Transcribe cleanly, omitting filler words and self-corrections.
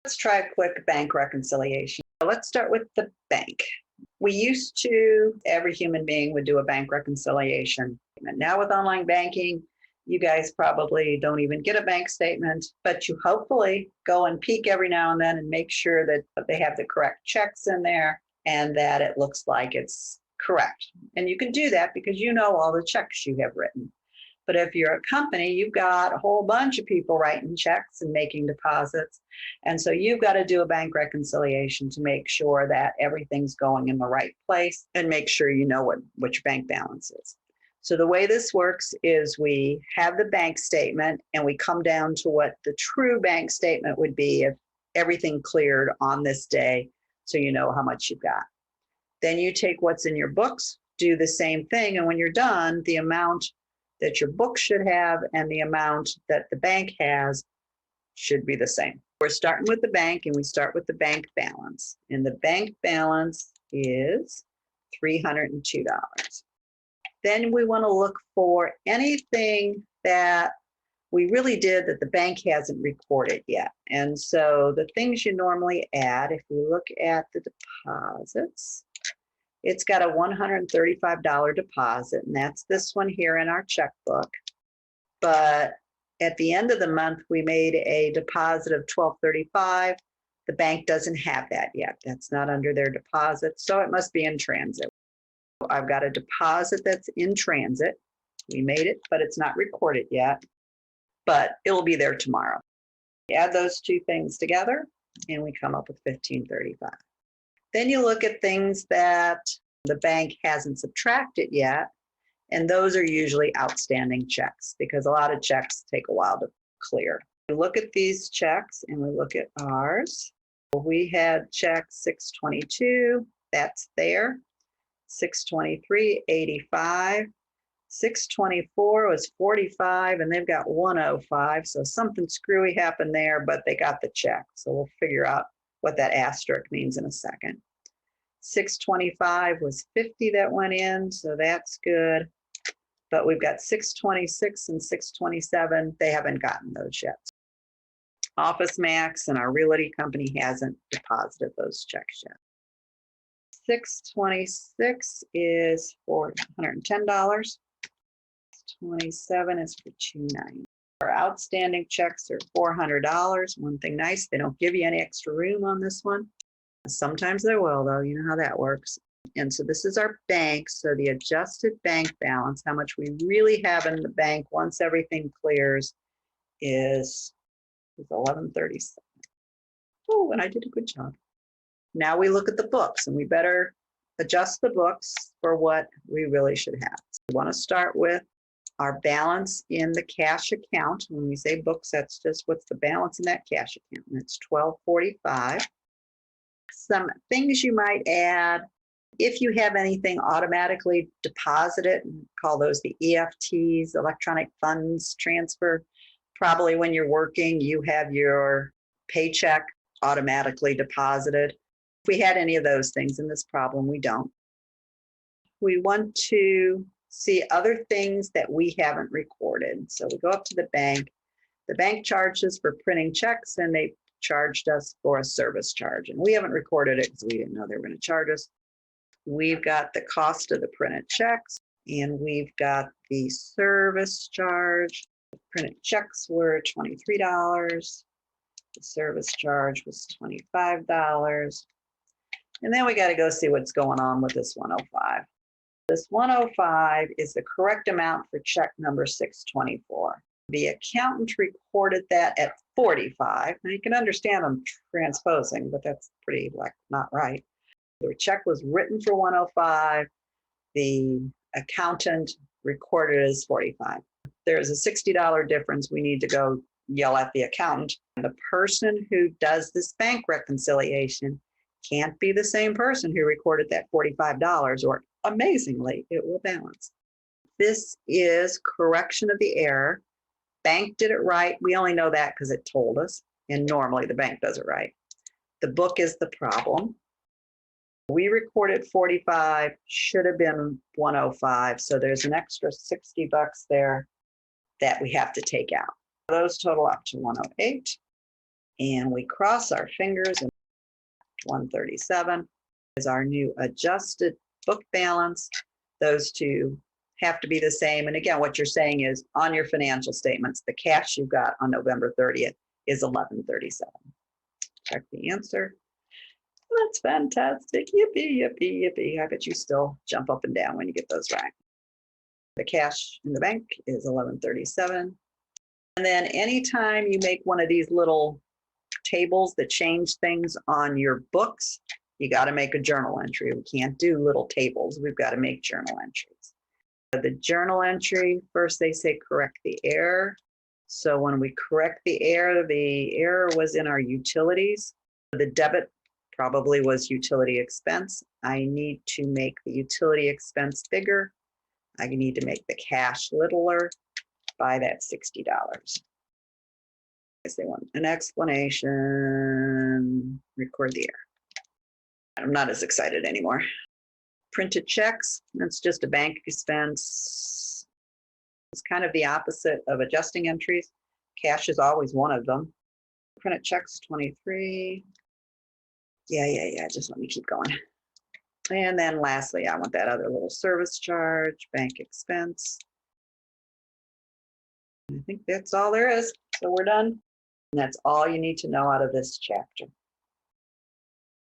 Let's try a quick bank reconciliation. Let's start with the bank. We used to, every human being would do a bank reconciliation. And now with online banking, you guys probably don't even get a bank statement, but you hopefully go and peek every now and then and make sure that they have the correct checks in there and that it looks like it's correct. And you can do that because you know all the checks you have written. But if you're a company, you've got a whole bunch of people writing checks and making deposits. And so you've got to do a bank reconciliation to make sure that everything's going in the right place and make sure you know what your bank balance is. So the way this works is we have the bank statement and we come down to what the true bank statement would be if everything cleared on this day, so you know how much you've got. Then you take what's in your books, do the same thing, and when you're done, the amount that your book should have and the amount that the bank has should be the same. We're starting with the bank and we start with the bank balance. And the bank balance is $302. Then we want to look for anything that we really did that the bank hasn't recorded yet. And so the things you normally add, if we look at the deposits, it's got a $135 deposit, and that's this one here in our checkbook. But at the end of the month, we made a deposit of $1,235. The bank doesn't have that yet. That's not under their deposit, so it must be in transit. I've got a deposit that's in transit. We made it, but it's not recorded yet, but it'll be there tomorrow. Add those two things together, and we come up with $1,535. Then you look at things that the bank hasn't subtracted yet, and those are usually outstanding checks because a lot of checks take a while to clear. We look at these checks and we look at ours. We had check 622, that's there. 623, 85. 624 was 45, and they've got 105. So something screwy happened there, but they got the check. So we'll figure out what that asterisk means in a second. 625 was 50 that went in, so that's good. But we've got 626 and 627. They haven't gotten those yet. Office Max and our realty company hasn't deposited those checks yet. 626 is for $110. 27 is for $290. Our outstanding checks are $400. One thing nice, they don't give you any extra room on this one. Sometimes they will, though. You know how that works. And so this is our bank. So the adjusted bank balance, how much we really have in the bank once everything clears, is $1137. Oh, and I did a good job. Now we look at the books, and we better adjust the books for what we really should have. So we want to start with our balance in the cash account. When we say books, that's just what's the balance in that cash account. And it's $1245. Some things you might add, if you have anything automatically deposited, call those the EFTs, electronic funds transfer. Probably when you're working, you have your paycheck automatically deposited. If we had any of those things in this problem, we don't. We want to see other things that we haven't recorded. So we go up to the bank. The bank charges for printing checks, and they charged us for a service charge. And we haven't recorded it because we didn't know they were going to charge us. We've got the cost of the printed checks, and we've got the service charge. The printed checks were $23. The service charge was $25. And then we got to go see what's going on with this 105. This 105 is the correct amount for check number 624. The accountant recorded that at 45. Now you can understand I'm transposing, but that's pretty not right. The check was written for 105. The accountant recorded as 45. There's a $60 difference. We need to go yell at the accountant. The person who does this bank reconciliation can't be the same person who recorded that $45, or amazingly, it will balance. This is correction of the error. Bank did it right. We only know that because it told us, and normally the bank does it right. The book is the problem. We recorded 45, should have been 105, so there's an extra $60 there that we have to take out. Those total up to 108. And we cross our fingers, and 137 is our new adjusted book balance. Those two have to be the same. And again, what you're saying is on your financial statements, the cash you got on November 30th is 1137. Check the answer. That's fantastic. Yippee, yippee, yippee. I bet you still jump up and down when you get those right. The cash in the bank is 1137. And then anytime you make one of these little tables that change things on your books, you got to make a journal entry. We can't do little tables. We've got to make journal entries. The journal entry, first they say correct the error. So when we correct the error was in our utilities. The debit probably was utility expense. I need to make the utility expense bigger. I need to make the cash littler by that $60. They want an explanation, record the error. I'm not as excited anymore. Printed checks, that's just a bank expense. It's kind of the opposite of adjusting entries. Cash is always one of them. Printed checks, 23. Yeah, just let me keep going. And then lastly, I want that other little service charge, bank expense. I think that's all there is. So we're done. And that's all you need to know out of this chapter.